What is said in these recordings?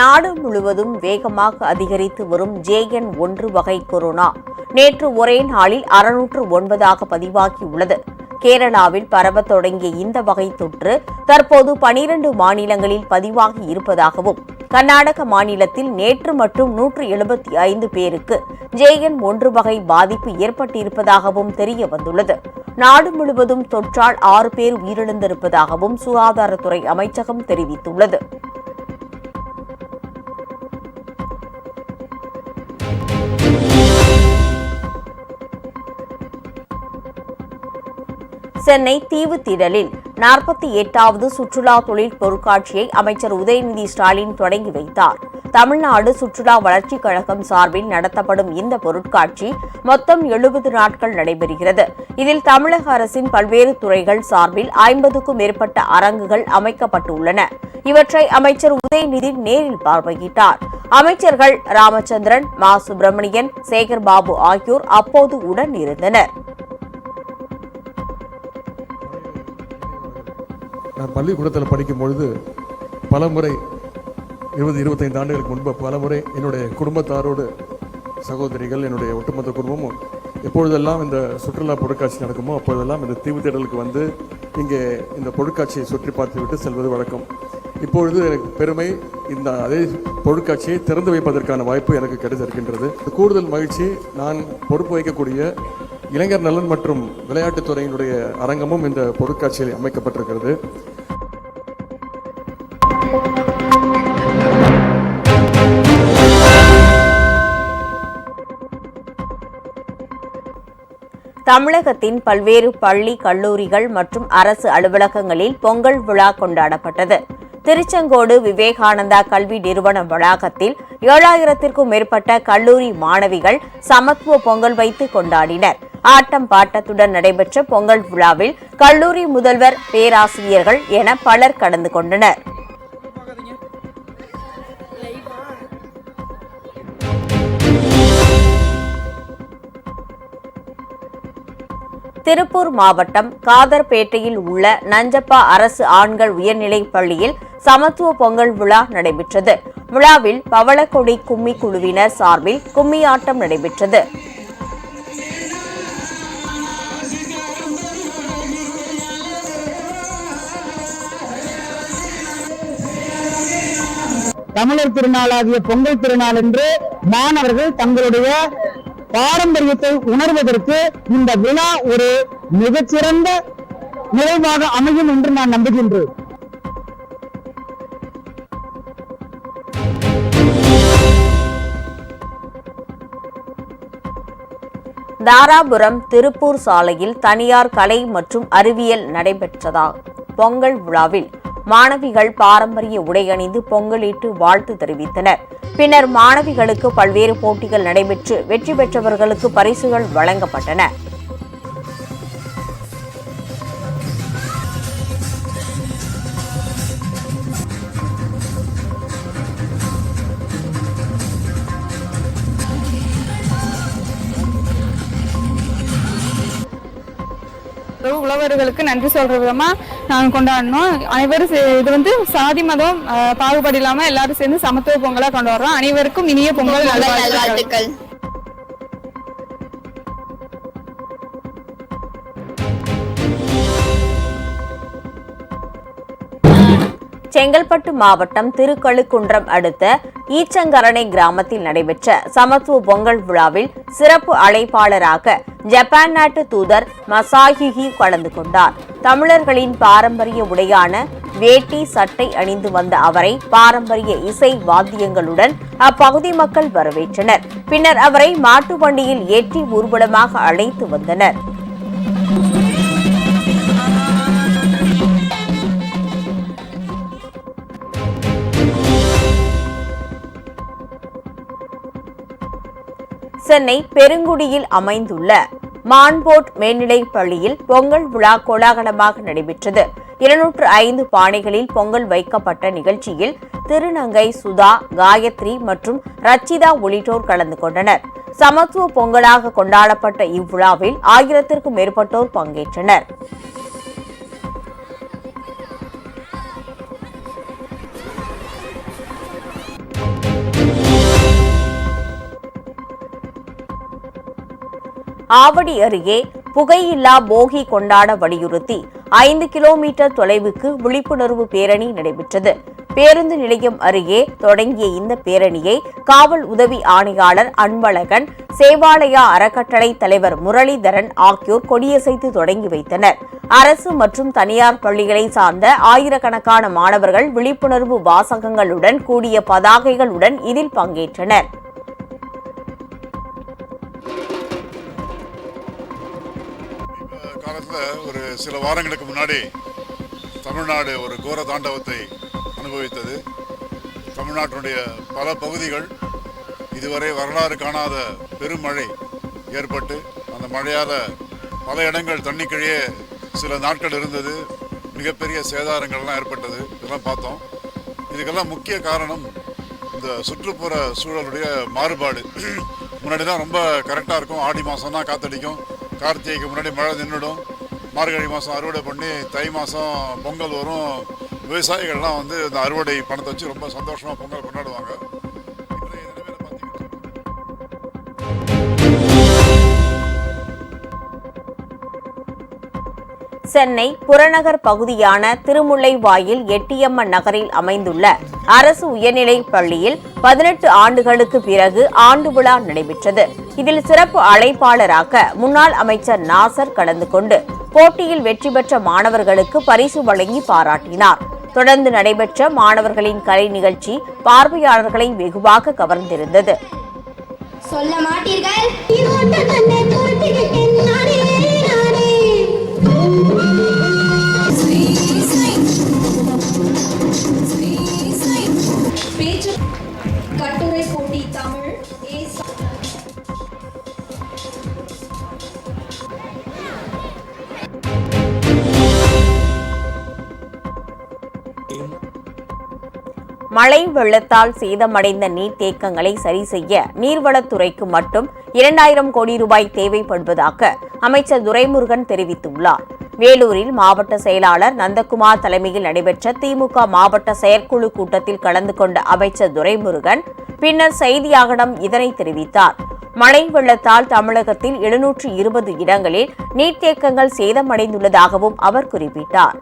நாடு முழுவதும் வேகமாக அதிகரித்து வரும் JN1 வகை கொரோனா நேற்று ஒரே நாளில் 609 பதிவாகியுள்ளது. கேரளாவில் பரவத் தொடங்கிய இந்த வகை தொற்று தற்போது 12 மாநிலங்களில் பதிவாகி இருப்பதாகவும், கர்நாடக மாநிலத்தில் நேற்று மட்டும் 175 பேருக்கு JN1 வகை பாதிப்பு ஏற்பட்டிருப்பதாகவும் தெரியவந்துள்ளது. நாடு முழுவதும் தொற்றால் 6 பேர் உயிரிழந்திருப்பதாகவும் சுகாதாரத்துறை அமைச்சகம் தெரிவித்துள்ளது. சென்னை தீவுத்திடலில் 48வது சுற்றுலா தொழில் பொருட்காட்சியை அமைச்சர் உதயநிதி ஸ்டாலின் தொடங்கி வைத்தார். தமிழ்நாடு சுற்றுலா வளர்ச்சிக் கழகம் சார்பில் நடத்தப்படும் இந்த பொருட்காட்சி மொத்தம் 70 நாட்கள் நடைபெறுகிறது. இதில் தமிழக அரசின் பல்வேறு துறைகள் சார்பில் 50க்கும் மேற்பட்ட அரங்குகள் அமைக்கப்பட்டுள்ளன. இவற்றை அமைச்சர் உதயநிதி நேரில் பார்வையிட்டார். அமைச்சர்கள் ராமச்சந்திரன், மா. சுப்பிரமணியன், சேகர்பாபு ஆகியோர் அப்போது உடன் இருந்தனர். நான் பள்ளிக்கூடத்தில் படிக்கும் பொழுது பலமுறை 20-25 ஆண்டுகளுக்கு முன்பு பலமுறை என்னுடைய குடும்பத்தாரோடு, சகோதரிகள், என்னுடைய ஒட்டுமொத்த குடும்பமும் எப்பொழுதெல்லாம் இந்த சுற்றுலா பொருட்காட்சி நடக்குமோ அப்பொழுதெல்லாம் இந்த தீவுத்திடலுக்கு வந்து இங்கே இந்த பொருட்காட்சியை சுற்றி பார்த்துவிட்டு செல்வது வழக்கம். இப்பொழுது எனக்கு பெருமை, இந்த அதே பொருட்காட்சியை திறந்து வைப்பதற்கான வாய்ப்பு எனக்கு கிடைத்திருக்கின்றது. கூடுதல் மகிழ்ச்சி, நான் பொறுப்பு வைக்கக்கூடிய இளைஞர் நலன் மற்றும் விளையாட்டுத்துறையினுடைய அரங்கமும் இந்த பொருட்காட்சியில் அமைக்கப்பட்டிருக்கிறது. தமிழகத்தின் பல்வேறு பள்ளி, கல்லூரிகள் மற்றும் அரசு அலுவலகங்களில் பொங்கல் விழா கொண்டாடப்பட்டது. திருச்செங்கோடு விவேகானந்தா கல்வி நிறுவன வளாகத்தில் 7000த்திற்கும் மேற்பட்ட கல்லூரி மாணவிகள் சமத்துவ பொங்கல் வைத்து கொண்டாடினர். ஆட்டம் பாட்டத்துடன் நடைபெற்ற பொங்கல் விழாவில் கல்லூரி முதல்வர், பேராசிரியர்கள் என பலர் கலந்து கொண்டனர். திருப்பூர் மாவட்டம் காதர்பேட்டையில் உள்ள நஞ்சப்பா அரசு ஆண்கள் உயர்நிலைப் பள்ளியில் சமத்துவ பொங்கல் விழா நடைபெற்றது. விழாவில் பவளக்கொடி கும்மி குழுவினர் சார்பில் கும்மி ஆட்டம் நடைபெற்றது. தமிழர் திருநாளாகிய பொங்கல் திருநாள் என்று மாணவர்கள் தங்களுடைய பாரம்பரியத்தை உணர்வதற்கு இந்த விழா ஒரு மிகச்சிறந்த நிறைவாக அமையும் என்று நான் நம்புகின்றேன். தாராபுரம் திருப்பூர் சாலையில் தனியார் கலை மற்றும் அறிவியல் நடைபெற்றதாக பொங்கல் விழாவில் மாணவிகள் பாரம்பரிய உடை அணிந்து பொங்கலிட்டு வாழ்த்து தெரிவித்தனர். பின்னர் மாணவிகளுக்கு பல்வேறு போட்டிகள் நடைபெற்று வெற்றி பெற்றவர்களுக்கு பரிசுகள் வழங்கப்பட்டன. உழவர்களுக்கு நன்றி சொல்ற விதமா நாங்கள் கொண்டாடணும். அனைவரும் இது வந்து சாதி மதம் பாகுபாடு இல்லாம எல்லாரும் சேர்ந்து சமத்துவ பொங்கலா கொண்டாடுறோம். அனைவருக்கும் இனிய பொங்கல் நல்வாழ்த்துக்கள். செங்கல்பட்டு மாவட்டம் திருக்கழுக்குன்றம் அடுத்த ஈச்சங்கரணை கிராமத்தில் நடைபெற்ற சமத்துவ பொங்கல் விழாவில் சிறப்பு அழைப்பாளராக ஜப்பான் நாட்டு தூதர் மசாயுகி கலந்து கொண்டார். தமிழர்களின் பாரம்பரிய உடையான வேட்டி, சட்டை அணிந்து வந்த அவரை பாரம்பரிய இசை வாத்தியங்களுடன் அப்பகுதி மக்கள் வரவேற்றனர். பின்னர் அவரை மாட்டு வண்டியில் ஏற்றி ஊர்வலமாக அழைத்து வந்தனர். சென்னை பெருங்குடியில் அமைந்துள்ள மான்போர்ட் மேல்நிலைப் பள்ளியில் பொங்கல் விழா கோலாகலமாக நடைபெற்றது. 205 பானைகளில் பொங்கல் வைக்கப்பட்ட நிகழ்ச்சியில் திருநங்கை சுதா, காயத்ரி மற்றும் ரச்சிதா உள்ளிட்டோர் கலந்து கொண்டனர். சமத்துவ பொங்கலாக கொண்டாடப்பட்ட இவ்விழாவில் 1000த்திற்கும் மேற்பட்டோர் பங்கேற்றனர். ஆவடி அருகே புகையில்லா போகி கொண்டாட வலியுறுத்தி 5 கிலோமீட்டர் தொலைவுக்கு விழிப்புணர்வு பேரணி நடைபெற்றது. பேருந்து நிலையம் அருகே தொடங்கிய இந்த பேரணியை காவல் உதவி ஆணையாளர் அன்பழகன், சேவாலயா அறக்கட்டளை தலைவர் முரளிதரன் ஆகியோர் கொடியசைத்து தொடங்கி வைத்தனர். அரசு மற்றும் தனியார் பள்ளிகளை சார்ந்த ஆயிரக்கணக்கான மாணவர்கள் விழிப்புணர்வு வாசகங்களுடன் கூடிய பதாகைகளுடன் இதில் பங்கேற்றனர். காலத்தில் ஒரு சில வாரங்களுக்கு முன்னாடி தமிழ்நாடு ஒரு கோர தாண்டவத்தை அனுபவித்தது. தமிழ்நாட்டினுடைய பல பகுதிகள் இதுவரை வரலாறு காணாத பெருமழை ஏற்பட்டு அந்த மழையால் பல இடங்கள் தண்ணிக்கழியே சில நாட்கள் இருந்தது. மிகப்பெரிய சேதாரங்கள்லாம் ஏற்பட்டது. இதெல்லாம் பார்த்தோம். இதுக்கெல்லாம் முக்கிய காரணம் இந்த சுற்றுப்புற சூழலுடைய மாறுபாடு. முன்னாடி தான் ரொம்ப கரெக்டாக இருக்கும். ஆடி மாதம் தான் காற்றடிக்கும். கார்த்திகைக்கு முன்னாடி மழை நின்றுடும். மார்கழி மாதம் அறுவடை பண்ணி தை மாதம் பொங்கல் வரும். விவசாயிகள்லாம் வந்து இந்த அறுவடை பணத்தை வச்சு ரொம்ப சந்தோஷமாக பொங்கல் கொண்டாடுவாங்க. சென்னை புறநகர் பகுதியான திருமுல்லைவாயில் எட்டியம்மன் நகரில் அமைந்துள்ள அரசு உயர்நிலைப் பள்ளியில் 18 ஆண்டுகளுக்கு பிறகு ஆண்டு விழா நடைபெற்றது. இதில் சிறப்பு அழைப்பாளராக முன்னாள் அமைச்சர் நாசர் கலந்து கொண்டு போட்டியில் வெற்றி பெற்ற மாணவர்களுக்கு பரிசு வழங்கி பாராட்டினார். தொடர்ந்து நடைபெற்ற மாணவர்களின் கலை நிகழ்ச்சி பார்வையாளர்களை வெகுவாக கவர்ந்திருந்தது. சொல்ல மாட்டீர்கள். பேச்சு கட்டுரை போட்டி தமிழ் மழை வெள்ளத்தால் சேதமடைந்த நீர்த்தேக்கங்களை சரி செய்ய நீர்வளத்துறைக்கு மட்டும் 2000 கோடி ரூபாய் தேவைப்படுவதாக அமைச்சர் துரைமுருகன் தெரிவித்துள்ளார். வேலூரில் மாவட்ட செயலாளர் நந்தகுமார் தலைமையில் நடைபெற்ற திமுக மாவட்ட செயற்குழு கூட்டத்தில் கலந்து கொண்ட அமைச்சர் துரைமுருகன் பின்னர் செய்தியாளர்களிடம் இதனை தெரிவித்தார். மழை வெள்ளத்தால் தமிழகத்தில் 720 இடங்களில் நீர்த்தேக்கங்கள் சேதமடைந்துள்ளதாகவும் அவர் குறிப்பிட்டார்.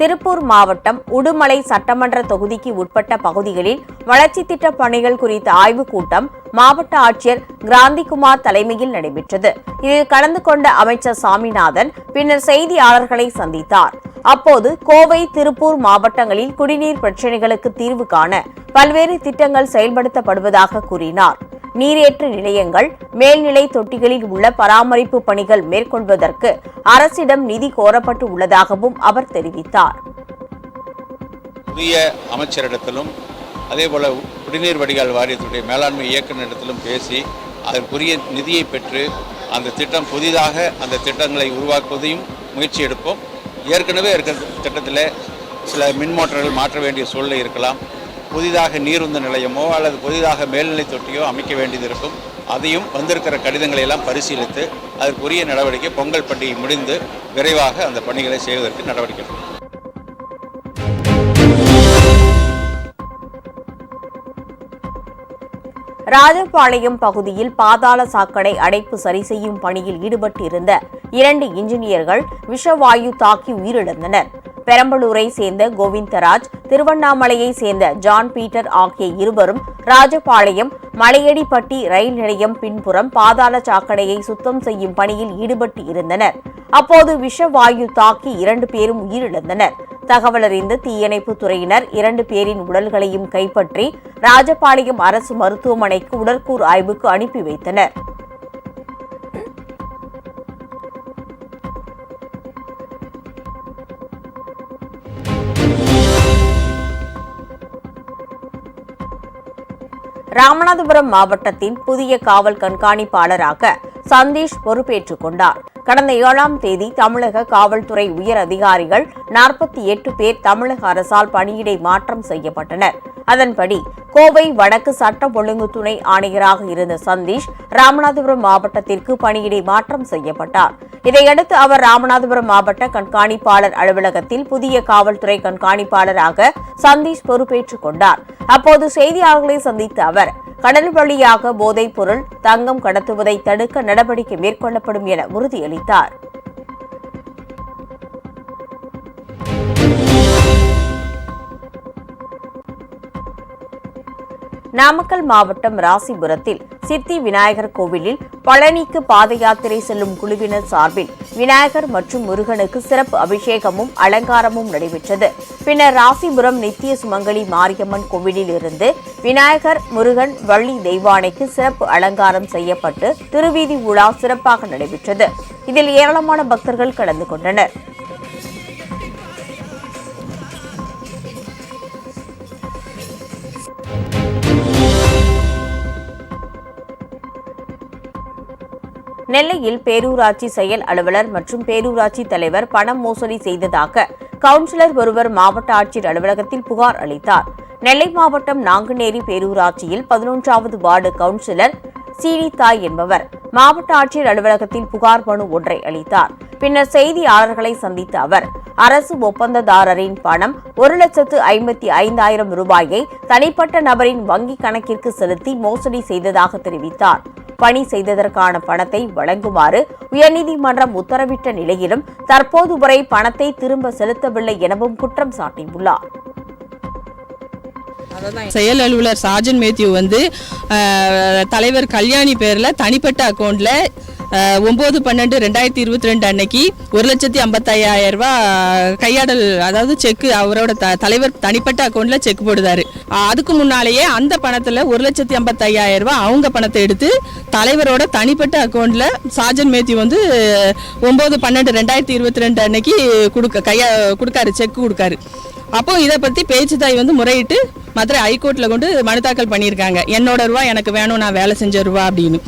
திருப்பூர் மாவட்டம் உடுமலை சட்டமன்ற தொகுதிக்கு உட்பட்ட பகுதிகளில் வளர்ச்சித் திட்டப் பணிகள் குறித்த ஆய்வுக் கூட்டம் மாவட்ட ஆட்சியர் கிராந்திகுமார் தலைமையில் நடைபெற்றது. இதில் கலந்து கொண்ட அமைச்சர் சாமிநாதன் பின்னர் செய்தியாளர்களை சந்தித்தார். அப்போது கோவை, திருப்பூர் மாவட்டங்களில் குடிநீர் பிரச்சினைகளுக்கு தீர்வு காண பல்வேறு திட்டங்கள் செயல்படுத்தப்படுவதாக கூறினார். நீரேற்று நிலையங்கள், மேல்நிலை தொட்டிகளில் உள்ள பராமரிப்பு பணிகள் மேற்கொள்வதற்கு அரசிடம் நிதி கோரப்பட்டு உள்ளதாகவும் அவர் தெரிவித்தார். புதிய அமைச்சரிடத்திலும் அதேபோல குடிநீர் வடிகால் வாரியத்துடைய மேலாண்மை இயக்குநரிடத்திலும் பேசி அதற்குரிய நிதியை பெற்று அந்த திட்டம் புதிதாக அந்த திட்டங்களை உருவாக்குவதையும் முயற்சி எடுப்போம். ஏற்கனவே இருக்கிற திட்டத்தில் சில மின் மோட்டார்கள் மாற்ற வேண்டிய சூழ்நிலை இருக்கலாம். புதிதாக நீருந்த நிலையமோ அல்லது புதிதாக மேல்நிலை தொட்டியோ அமைக்க வேண்டியது இருக்கும். அதையும் வந்திருக்கிற கடிதங்களை எல்லாம் பரிசீலித்து அதற்குரிய நடவடிக்கை பொங்கல் பண்டிகை முடிந்து விரைவாக அந்த பணிகளை செய்வதற்கு நடவடிக்கை எடுக்கும். ராஜபாளையம் பகுதியில் பாதாள சாக்கடை அடைப்பு சரி செய்யும் பணியில் ஈடுபட்டிருந்த 2 இன்ஜினியர்கள் விஷவாயு தாக்கி உயிரிழந்தனர். பெரம்பலூரை சேர்ந்த கோவிந்தராஜ், திருவண்ணாமலையை சேர்ந்த ஜான் பீட்டர் ஆகிய இருவரும் ராஜபாளையம் மலையடிப்பட்டி ரயில் நிலையம் பின்புறம் பாதாள சாக்கடையை சுத்தம் செய்யும் பணியில் ஈடுபட்டு இருந்தனர். அப்போது விஷவாயு தாக்கி 2 பேரும் உயிரிழந்தனர். தகவலறிந்து தீயணைப்பு துறையினர் 2 பேரின் உடல்களையும் கைப்பற்றி ராஜபாளையம் அரசு மருத்துவமனைக்கு உடற்கூறு ஆய்வுக்கு அனுப்பி வைத்தனர். ராமநாதபுரம் மாவட்டத்தின் புதிய காவல் கண்காணிப்பாளராக சந்தீஷ் பொறுப்பேற்றுக் கொண்டார். கடந்த 7ஆம் தேதி தமிழக காவல்துறை உயர் அதிகாரிகள் 48 பேர் தமிழக அரசால் பணியிடை மாற்றம் செய்யப்பட்டனர். அதன்படி கோவை வடக்கு சட்ட ஒழுங்கு துணை ஆணையராக இருந்த சந்தீஷ் ராமநாதபுரம் மாவட்டத்திற்கு பணியிடை மாற்றம் செய்யப்பட்டார். இதையடுத்து அவர் ராமநாதபுரம் மாவட்ட கண்காணிப்பாளர் அலுவலகத்தில் புதிய காவல்துறை கண்காணிப்பாளராக சந்தீஷ் பொறுப்பேற்றுக் கொண்டார். அப்போது செய்தியாளர்களை சந்தித்த அவர் கடல் வழியாக போதைப் பொருள், தங்கம் கடத்துவதை தடுக்க நடவடிக்கை மேற்கொள்ளப்படும் என உறுதியளித்தார். நாமக்கல் மாவட்டம் ராசிபுரத்தில் சித்தி விநாயகர் கோவிலில் பழனிக்கு பாத யாத்திரை செல்லும் குழுவினர் சார்பில் விநாயகர் மற்றும் முருகனுக்கு சிறப்பு அபிஷேகமும் அலங்காரமும் நடைபெற்றது. பின்னர் ராசிபுரம் நித்திய சுமங்கலி மாரியம்மன் கோவிலில் இருந்து விநாயகர், முருகன், வள்ளி தெய்வானைக்கு சிறப்பு அலங்காரம் செய்யப்பட்டு திருவீதி உலா சிறப்பாக நடைபெற்றது. இதில் ஏராளமான பக்தர்கள் கலந்து கொண்டனர். நெல்லையில் பேரூராட்சி செயல் அலுவலர் மற்றும் பேரூராட்சி தலைவர் பணம் மோசடி செய்ததாக கவுன்சிலர் ஒருவர் மாவட்ட ஆட்சியர் அலுவலகத்தில் புகார் அளித்தார். நெல்லை மாவட்டம் நாங்குநேரி பேரூராட்சியில் 11வது வார்டு கவுன்சிலர் சீனிதாய் என்பவர் மாவட்ட ஆட்சியர் அலுவலகத்தில் புகார் மனு ஒன்றை அளித்தார். பின்னர் செய்தியாளர்களை சந்தித்த அவர் அரசு ஒப்பந்ததாரரின் பணம் 1,55,000 ரூபாயை தனிப்பட்ட நபரின் வங்கிக் கணக்கிற்கு செலுத்தி மோசடி செய்ததாக தெரிவித்தார். பணி செய்ததற்கான பணத்தை வழங்குமாறு உயர்நீதிமன்றம் உத்தரவிட்ட நிலையிலும் தற்போது வரை பணத்தை திரும்ப செலுத்தவில்லை எனவும் குற்றம் சாட்டியுள்ளார். செயல் அலுவலர் சாஜன் மேத்யூ தலைவர் கல்யாணி பேர்ல தனிப்பட்ட அக்கௌண்ட்ல 9/12/2022 அன்னைக்கு 1,55,000 ரூபாய் கையாடல், அதாவது செக், அவரோட தலைவர் தனிப்பட்ட அக்கௌண்ட்ல செக் போடுதாரு. அதுக்கு முன்னாலேயே அந்த பணத்துல 1,55,000 ரூபாய் அவங்க பணத்தை எடுத்து தலைவரோட தனிப்பட்ட அக்கௌண்ட்ல சாஜன் மேத்யூ 9/12/2022 அன்னைக்கு கொடுக்காரு, செக் கொடுக்காரு. அப்போ இதை பத்தி பேச்சுதாய் முறையிட்டு மதுரை ஹைகோர்ட்ல கொண்டு மனு தாக்கல் பண்ணியிருக்காங்க. என்னோட ரூபா எனக்கு வேணும், நான் வேலை செஞ்ச ரூபா அப்படின்னு.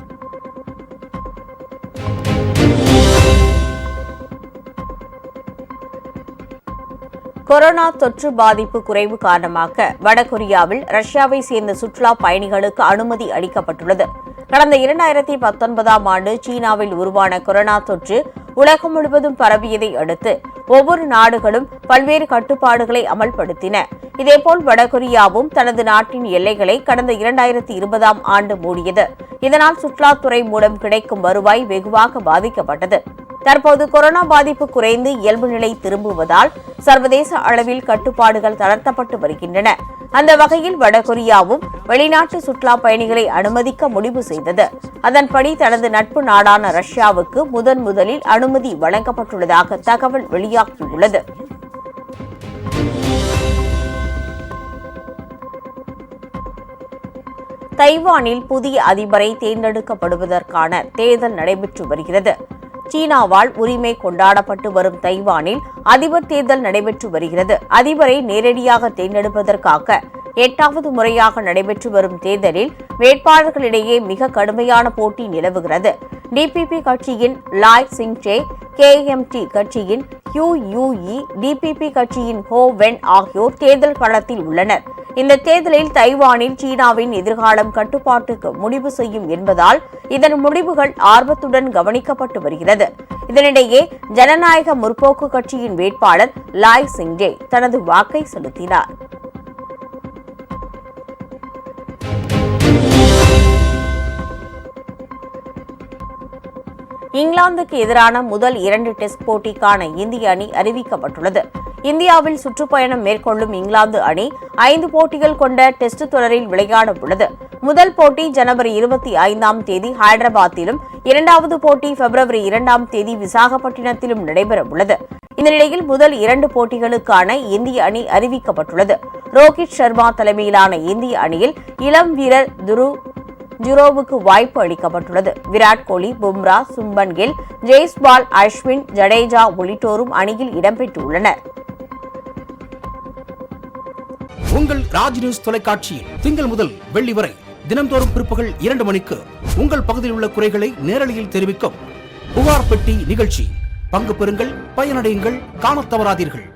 கொரோனா தொற்று பாதிப்பு குறைவு காரணமாக வடகொரியாவில் ரஷ்யாவை சேர்ந்த சுற்றுலா பயணிகளுக்கு அனுமதி அளிக்கப்பட்டுள்ளது. கடந்த 2019ஆம் ஆண்டு சீனாவில் உருவான கொரோனா தொற்று உலகம் முழுவதும் பரவியதை அடுத்து ஒவ்வொரு நாடுகளும் பல்வேறு கட்டுப்பாடுகளை அமல்படுத்தின. இதேபோல் வடகொரியாவும் தனது நாட்டின் எல்லைகளை கடந்த 2020ஆம் ஆண்டு மூடியது. இதனால் சுற்றுலாத்துறை மூலம் கிடைக்கும் வருவாய் வெகுவாக பாதிக்கப்பட்டது. தற்போது கொரோனா பாதிப்பு குறைந்து இயல்பு நிலை திரும்புவதால் சர்வதேச அளவில் கட்டுப்பாடுகள் தளர்த்தப்பட்டு வருகின்றன. அந்த வகையில் வடகொரியாவும் வெளிநாட்டு சுற்றுலா பயணிகளை அனுமதிக்க முடிவு செய்தது. அதன்படி தனது நட்பு நாடான ரஷ்யாவுக்கு முதலில் அனுமதி வழங்கப்பட்டுள்ளதாக தகவல் வெளியாகியுள்ளது. தைவானில் புதிய அதிபரை தேர்ந்தெடுக்கப்படுவதற்கான தேர்தல் நடைபெற்று வருகிறது. சீனாவால் உரிமை கொண்டாடப்பட்டு வரும் தைவானில் அதிபர் தேர்தல் நடைபெற்று வருகிறது. அதிபரை நேரடியாக தேர்ந்தெடுப்பதற்காக 8வது முறையாக நடைபெற்று வரும் தேர்தலில் வேட்பாளர்களிடையே மிக கடுமையான போட்டி நிலவுகிறது. டிபிபி கட்சியின் லாய் சிங்சே, KMT கட்சியின் QUE, டிபிபி கட்சியின் ஹோ வென் ஆகியோர் தேர்தல் களத்தில் உள்ளனர். இந்த தேர்தலில் தைவானில் சீனாவின் எதிர்காலம் கட்டுப்பாட்டுக்கு முடிவு செய்யும் என்பதால் இதன் முடிவுகள் ஆர்வத்துடன் கவனிக்கப்பட்டு வருகிறது. இதனிடையே ஜனநாயக முற்போக்கு கட்சியின் வேட்பாளர் லாய் சிங்ஜே தனது வாக்கை செலுத்தினார். இங்கிலாந்துக்கு எதிரான முதல் 2 டெஸ்ட் போட்டிக்கான இந்திய அணி அறிவிக்கப்பட்டுள்ளது. இந்தியாவில் சுற்றுப்பயணம் மேற்கொள்ளும் இங்கிலாந்து அணி 5 போட்டிகள் கொண்ட டெஸ்ட் தொடரில் விளையாட உள்ளது. முதல் போட்டி ஜனவரி 25ஆம் தேதி ஹைதராபாத்திலும், 2வது போட்டி பிப்ரவரி 2ஆம் தேதி விசாகப்பட்டினத்திலும் நடைபெற உள்ளது. இந்த நிலையில் முதல் 2 போட்டிகளுக்கான இந்திய அணி அறிவிக்கப்பட்டுள்ளது. ரோஹித் சர்மா தலைமையிலான இந்திய அணியில் இளம் வீரர் ஜுரோவுக்கு வாய்ப்பு அளிக்கப்பட்டுள்ளது. விராட் கோலி, பும்ரா, சும்பன் கில், ஜெய்ஸ்வால், அஸ்வின், ஜடேஜா உள்ளிட்டோரும் அணியில் இடம்பெற்றுள்ளனர். உங்கள் ராஜ் நியூஸ் தொலைக்காட்சியில் திங்கள் முதல் வெள்ளி வரை தினம்தோறும் பிற்பகல் 2 மணிக்கு உங்கள் பகுதியில் உள்ள குறைகளை நேரலையில் தெரிவிக்கும் புகார் பெட்டி நிகழ்ச்சி. பங்கு பெறுங்கள், பயனடையுங்கள், காணத் தவறாதீர்கள்.